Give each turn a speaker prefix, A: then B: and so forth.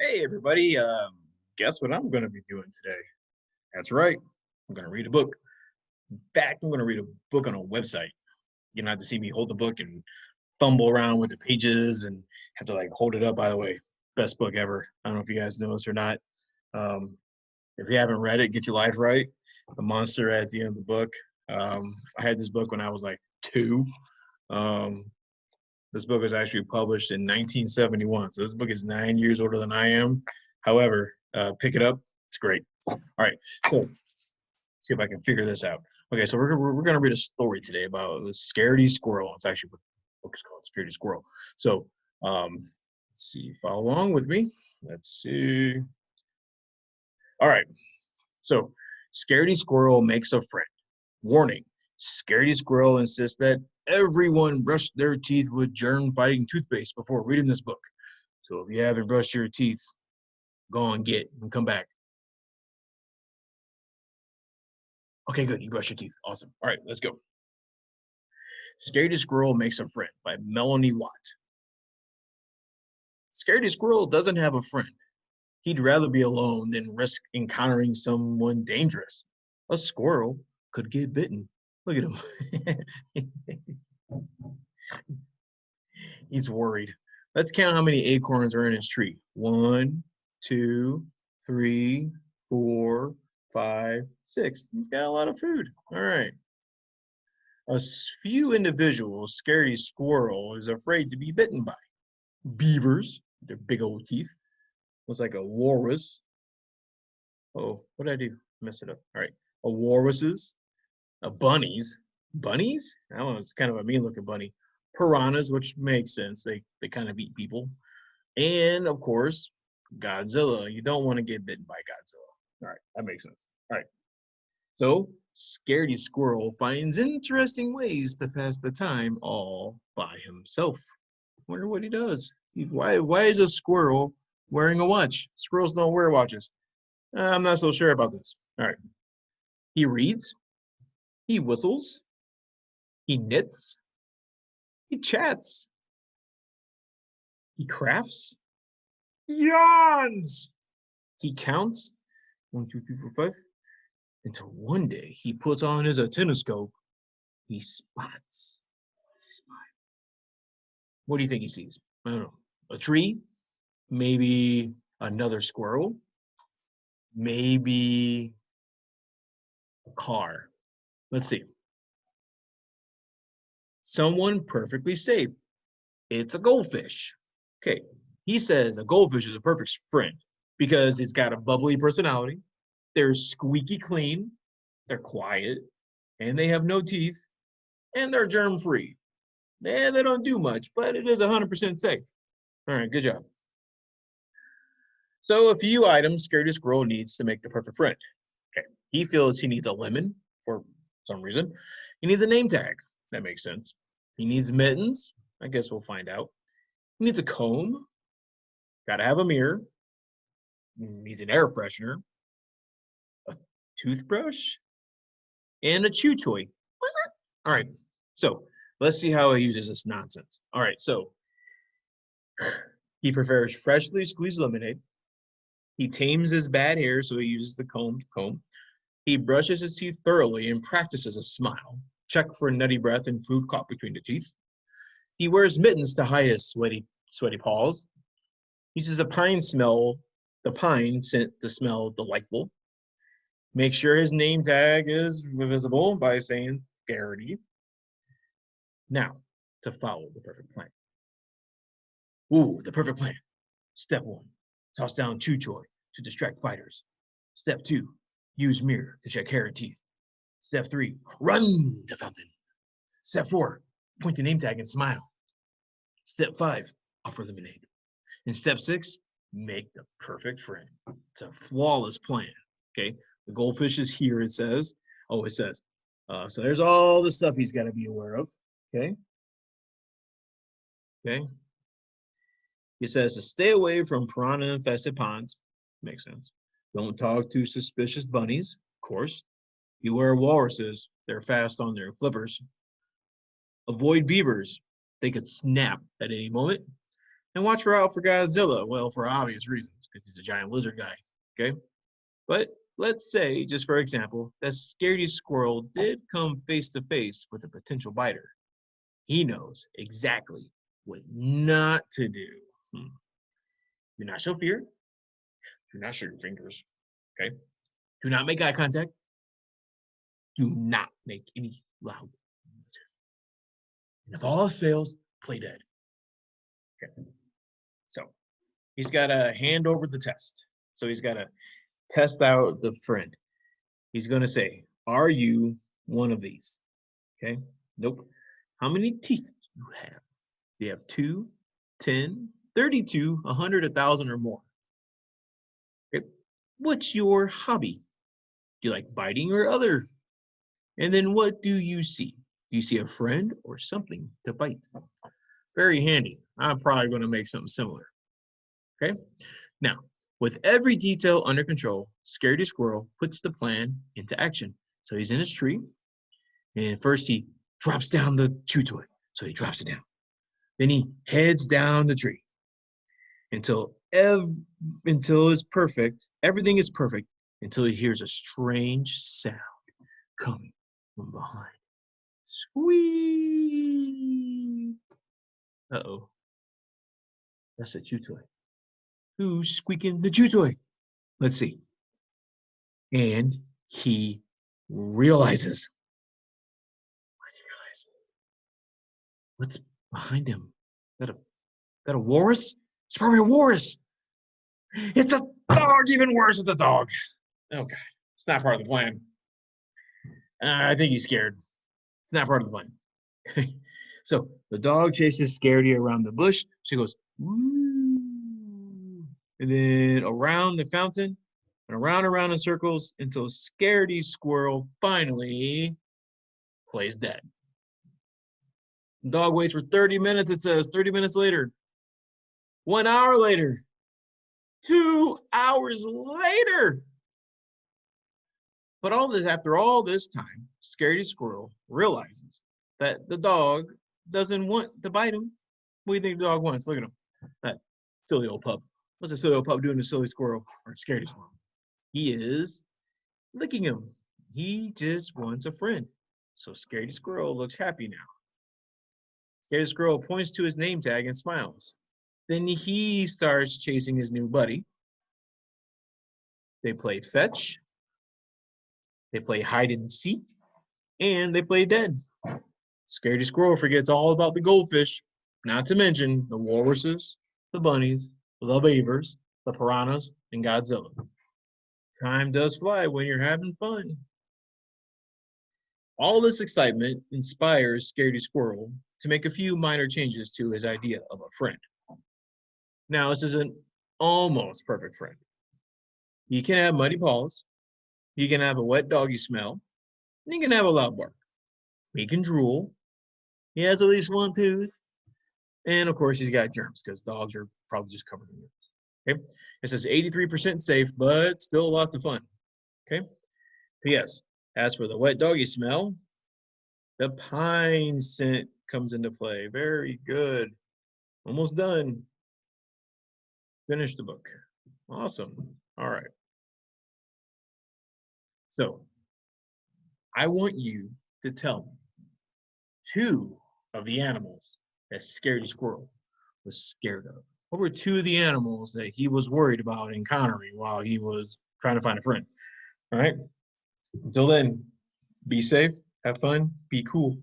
A: Hey everybody, guess what I'm going to be doing today? That's right. I'm going to read a book. In fact, I'm going to read a book on a website. You don't have to see me hold the book and fumble around with the pages and have to like hold it up. By the way, best book ever. I don't know if you guys know this or not. Um, if you haven't read it, get your life right. The monster at the end of the book. I had this book when I was like 2. Um, this book was actually published in 1971. So this book is 9 years older than I am. However, pick it up. It's great. All right. So see if I can figure this out. Okay, so we're gonna read a story today about the Scaredy Squirrel. It's actually what the book is called, Scaredy Squirrel. So let's see, follow along with me. Let's see. All right. So Scaredy Squirrel makes a friend. Warning: Scaredy Squirrel insists that everyone brush their teeth with germ-fighting toothpaste before reading this book. So if you haven't brushed your teeth, go and get and come back. Okay, good. You brush your teeth. Awesome. All right, let's go. Scaredy Squirrel Makes a Friend by Melanie Watt. Scaredy Squirrel doesn't have a friend. He'd rather be alone than risk encountering someone dangerous. A squirrel could get bitten. Look at him. He's worried. Let's count how many acorns are in his tree. 1, 2, 3, 4, 5, 6. He's got a lot of food. All right. A few individuals Scaredy Squirrel is afraid to be bitten by. Beavers, their big old teeth. Looks like a walrus. Oh, what did I do? Mess it up. All right. A walruses, a bunnies. Bunnies? I don't know. It's kind of a mean looking bunny. Piranhas, which makes sense. They kind of eat people. And of course, Godzilla. You don't want to get bitten by Godzilla. All right. That makes sense. All right. So, Scaredy Squirrel finds interesting ways to pass the time all by himself. Wonder what he does. Why is a squirrel wearing a watch? Squirrels don't wear watches. I'm not so sure about this. All right. He reads, he whistles, he knits, he chats, he crafts, he yawns, he counts 1, 2, 3, 4, 5 until one day he puts on his antennoscope. He spots. What's he spot? What do you think he sees? I don't know. A tree? Maybe another squirrel? Maybe a car? Let's see. Someone perfectly safe. It's a goldfish. Okay. He says a goldfish is a perfect friend because it's got a bubbly personality. They're squeaky clean. They're quiet. And they have no teeth. And they're germ free. They don't do much, but it is 100% safe. All right. Good job. So a few items Scaredy Squirrel needs to make the perfect friend. Okay. He feels he needs a lemon for some reason. He needs a name tag. That makes sense. He needs mittens. I guess we'll find out. He needs a comb. Gotta have a mirror. He needs an air freshener, a toothbrush, and a chew toy. All right. So let's see how he uses this nonsense. All right. So he prefers freshly squeezed lemonade. He tames his bad hair, so he uses the comb. He brushes his teeth thoroughly and practices a smile. Check for nutty breath and food caught between the teeth. He wears mittens to hide his sweaty paws. He uses the pine scent to smell delightful. Make sure his name tag is visible by saying Scaredy. Now, to follow the perfect plan. Ooh, the perfect plan. Step 1, toss down chew toy to distract fighters. Step 2, use mirror to check hair and teeth. Step 3, run to fountain. Step 4, point the name tag and smile. Step 5, offer lemonade. And step 6, make the perfect friend. It's a flawless plan. Okay, the goldfish is here. It says. Oh, it says. So there's all the stuff he's got to be aware of. Okay. Okay. He says to stay away from piranha-infested ponds. Makes sense. Don't talk to suspicious bunnies. Of course. Beware walruses. They're fast on their flippers. Avoid beavers. They could snap at any moment. And watch out for Godzilla. Well, for obvious reasons, because he's a giant lizard guy. Okay? But let's say, just for example, that Scaredy Squirrel did come face to face with a potential biter. He knows exactly what not to do. Do not show fear. Do not show your fingers. Okay? Do not make eye contact. Do not make any loud noises. And if all else fails, play dead. Okay. So he's got to hand over the test. So he's got to test out the friend. He's going to say, are you one of these? Okay. Nope. How many teeth do you have? Do you have 2, 10, 32, 100, 1,000, or more? Okay. What's your hobby? Do you like biting or other? And then what do you see? Do you see a friend or something to bite? Very handy. I'm probably going to make something similar. Okay. Now, with every detail under control, Scaredy Squirrel puts the plan into action. So he's in his tree, and first he drops down the chew toy. So he drops it down. Then he heads down the tree until it's perfect. Everything is perfect until he hears a strange sound coming from behind. Squeak! Uh-oh. That's a chew toy. Who's squeaking the chew toy? Let's see. And he realizes. What's he realize? What's behind him? Is that a walrus? It's probably a walrus. It's a dog, even worse, it's a dog. Oh, God. It's not part of the plan. I think he's scared. It's not part of the plan. So the dog chases Scaredy around the bush. She goes, woo. And then around the fountain, and around in circles until Scaredy Squirrel finally plays dead. The dog waits for 30 minutes, it says. 30 minutes later. 1 hour later. 2 hours later. But after all this time, Scaredy Squirrel realizes that the dog doesn't want to bite him. What do you think the dog wants? Look at him. That silly old pup. What's a silly old pup doing to silly squirrel or Scaredy Squirrel? He is licking him. He just wants a friend. So Scaredy Squirrel looks happy now. Scaredy Squirrel points to his name tag and smiles. Then he starts chasing his new buddy. They play fetch. They play hide and seek. And they play dead. Scaredy Squirrel forgets all about the goldfish, not to mention the walruses, the bunnies, the beavers, the piranhas, and Godzilla. Time does fly when you're having fun. All this excitement inspires Scaredy Squirrel to make a few minor changes to his idea of a friend. Now, this is an almost perfect friend. He can have muddy paws, he can have a wet doggy smell, and he can have a loud bark. He can drool, he has at least one tooth, and of course he's got germs because dogs are probably just covered in germs. Okay, it says 83% safe, but still lots of fun. Okay, P.S. As for the wet doggy smell, the pine scent comes into play. Very good. Almost done. Finish the book. Awesome. All right. So I want you to tell me 2 of the animals that Scaredy Squirrel was scared of. What were 2 of the animals that he was worried about encountering while he was trying to find a friend? All right. Until then, be safe, have fun, be cool.